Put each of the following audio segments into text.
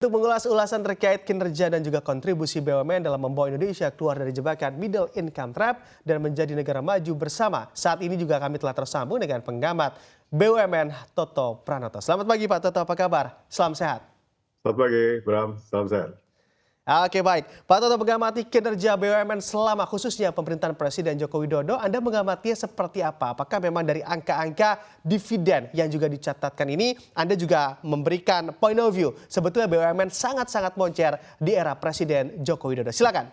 Untuk mengulas ulasan terkait kinerja dan juga kontribusi BUMN dalam membawa Indonesia keluar dari jebakan middle income trap dan menjadi negara maju bersama. Saat ini juga kami telah tersambung dengan pengamat BUMN Toto Pranoto. Selamat pagi Pak Toto, apa kabar? Salam sehat. Selamat pagi, Bram. Salam sehat. Oke baik, Pak Toto mengamati kinerja BUMN selama khususnya pemerintahan Presiden Joko Widodo, Anda mengamatinya seperti apa? Apakah memang dari angka-angka dividen yang juga dicatatkan ini, Anda juga memberikan point of view sebetulnya BUMN sangat-sangat moncer di era Presiden Joko Widodo? Silakan.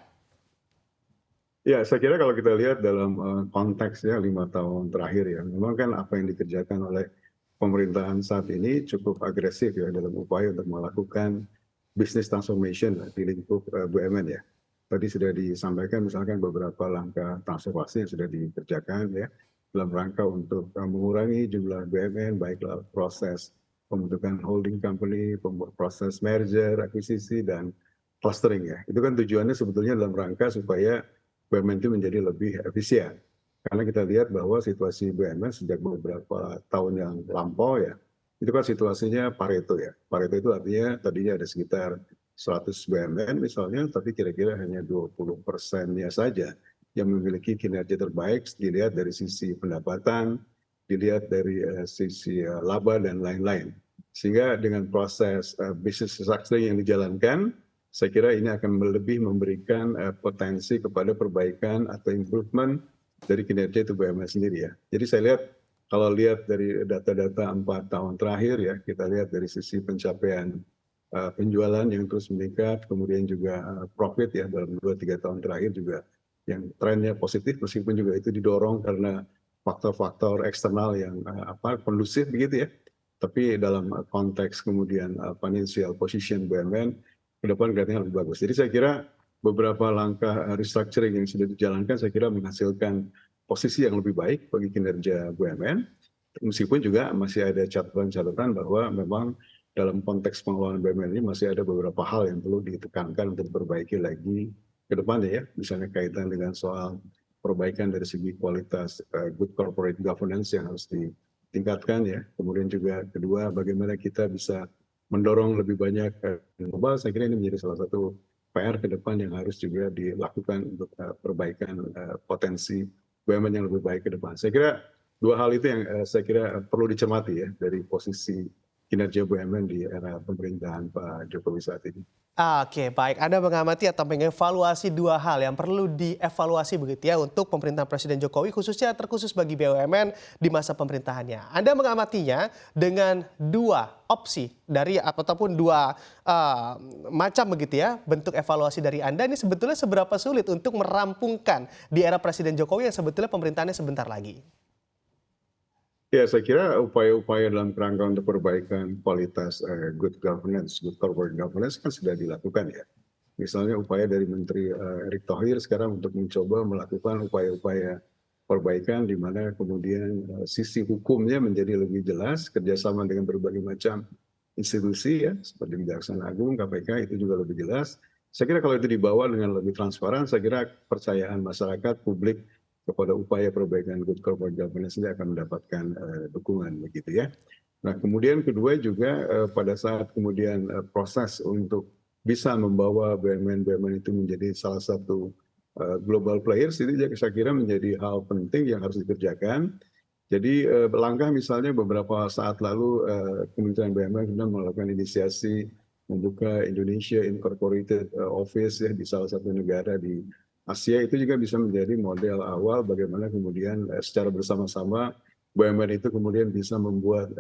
Ya, saya kira kalau kita lihat dalam konteksnya 5 tahun terakhir ya, memang kan apa yang dikerjakan oleh pemerintahan saat ini cukup agresif ya dalam upaya untuk melakukan business transformation di lingkup BUMN ya. Tadi sudah disampaikan misalkan beberapa langkah transformasi yang sudah dikerjakan ya dalam rangka untuk mengurangi jumlah BUMN, baiklah proses pembentukan holding company, proses merger, akuisisi, dan clustering ya. Itu kan tujuannya sebetulnya dalam rangka supaya BUMN itu menjadi lebih efisien. Karena kita lihat bahwa situasi BUMN sejak beberapa tahun yang lampau ya, itu kan situasinya Pareto ya. Pareto itu artinya tadinya ada sekitar 100 BUMN misalnya, tapi kira-kira hanya 20%-nya saja yang memiliki kinerja terbaik dilihat dari sisi pendapatan, dilihat dari sisi laba dan lain-lain. Sehingga dengan proses business restructuring yang dijalankan, saya kira ini akan lebih memberikan potensi kepada perbaikan atau improvement dari kinerja itu BUMN sendiri ya. Jadi saya lihat kalau lihat dari data-data 4 tahun terakhir ya, kita lihat dari sisi pencapaian penjualan yang terus meningkat, kemudian juga profit ya dalam 2-3 tahun terakhir juga yang trennya positif, meskipun juga itu didorong karena faktor-faktor eksternal yang kondusif begitu ya. Tapi dalam konteks kemudian financial position BUMN ke depan kelihatannya lebih bagus. Jadi saya kira beberapa langkah restructuring yang sudah dijalankan saya kira menghasilkan posisi yang lebih baik bagi kinerja BUMN, meskipun juga masih ada catatan-catatan bahwa memang dalam konteks pengelolaan BUMN ini masih ada beberapa hal yang perlu ditekankan untuk diperbaiki lagi ke depannya ya, misalnya kaitan dengan soal perbaikan dari segi kualitas good corporate governance yang harus ditingkatkan ya, kemudian juga kedua bagaimana kita bisa mendorong lebih banyak global, saya kira ini menjadi salah satu PR ke depan yang harus juga dilakukan untuk perbaikan potensi BUMN yang lebih baik ke depan. Saya kira dua hal itu yang saya kira perlu dicermati ya dari posisi kinerja BUMN di era pemerintahan Pak Jokowi saat ini. Oke, baik. Anda mengamati atau mengevaluasi dua hal yang perlu dievaluasi begitu ya untuk pemerintahan Presiden Jokowi khususnya terkhusus bagi BUMN di masa pemerintahannya. Anda mengamatinya dengan dua opsi dari ataupun dua macam begitu ya bentuk evaluasi dari Anda ini sebetulnya seberapa sulit untuk merampungkan di era Presiden Jokowi yang sebetulnya pemerintahannya sebentar lagi. Ya, saya kira upaya-upaya dalam kerangka untuk perbaikan kualitas good governance, good corporate governance kan sudah dilakukan ya. Misalnya upaya dari Menteri Erick Thohir sekarang untuk mencoba melakukan upaya-upaya perbaikan di mana kemudian sisi hukumnya menjadi lebih jelas, kerjasama dengan berbagai macam institusi ya, seperti Kejaksaan Agung, KPK itu juga lebih jelas. Saya kira kalau itu dibawa dengan lebih transparan, saya kira kepercayaan masyarakat, publik kepada upaya perbaikan good corporate governance ini akan mendapatkan dukungan begitu ya. Nah kemudian kedua juga pada saat kemudian proses untuk bisa membawa BUMN itu menjadi salah satu global players ini saya kira menjadi hal penting yang harus dikerjakan. Jadi langkah misalnya beberapa saat lalu Kementerian BUMN sudah melakukan inisiasi membuka Indonesia Incorporated Office ya di salah satu negara di Asia, itu juga bisa menjadi model awal bagaimana kemudian secara bersama-sama BUMN itu kemudian bisa membuat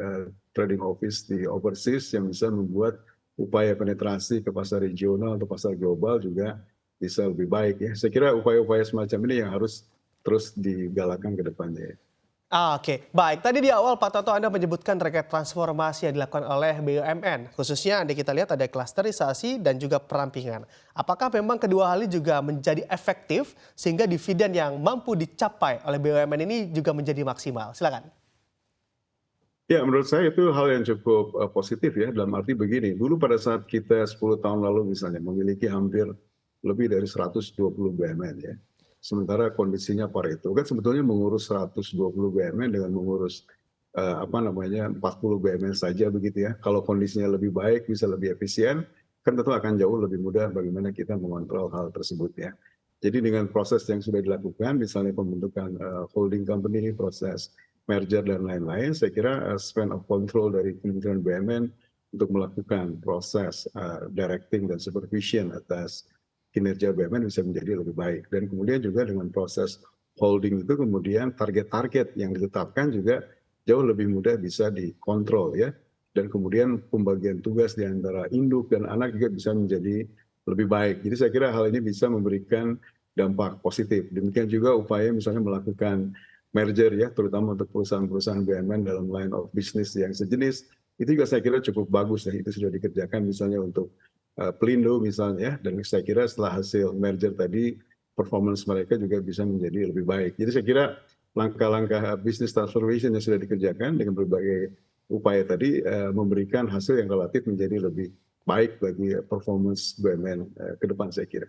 trading office di overseas yang bisa membuat upaya penetrasi ke pasar regional atau pasar global juga bisa lebih baik ya. Saya kira upaya-upaya semacam ini yang harus terus digalakkan ke depannya. Oke, baik. Tadi di awal Pak Toto Anda menyebutkan terkait transformasi yang dilakukan oleh BUMN. Khususnya Anda kita lihat ada klasterisasi dan juga perampingan. Apakah memang kedua hal ini juga menjadi efektif sehingga dividen yang mampu dicapai oleh BUMN ini juga menjadi maksimal? Silakan. Ya, menurut saya itu hal yang cukup positif ya, dalam arti begini, dulu pada saat kita 10 tahun lalu misalnya memiliki hampir lebih dari 120 BUMN ya. Sementara kondisinya Pareto kan sebetulnya mengurus 120 BUMN dengan mengurus 40 BUMN saja begitu ya. Kalau kondisinya lebih baik, bisa lebih efisien, kan tentu akan jauh lebih mudah bagaimana kita mengontrol hal tersebut ya. Jadi dengan proses yang sudah dilakukan, misalnya pembentukan holding company, proses merger dan lain-lain, saya kira span of control dari Kementerian BUMN untuk melakukan proses directing dan supervision atas kinerja BUMN bisa menjadi lebih baik. Dan kemudian juga dengan proses holding itu kemudian target-target yang ditetapkan juga jauh lebih mudah bisa dikontrol ya. Dan kemudian pembagian tugas di antara induk dan anak juga bisa menjadi lebih baik. Jadi saya kira hal ini bisa memberikan dampak positif. Demikian juga upaya misalnya melakukan merger ya, terutama untuk perusahaan-perusahaan BUMN dalam line of business yang sejenis, itu juga saya kira cukup bagus ya, itu sudah dikerjakan misalnya untuk Pelindo misalnya, dan saya kira setelah hasil merger tadi, performance mereka juga bisa menjadi lebih baik. Jadi saya kira langkah-langkah business transformation yang sudah dikerjakan dengan berbagai upaya tadi memberikan hasil yang relatif menjadi lebih baik bagi performance BUMN ke depan saya kira.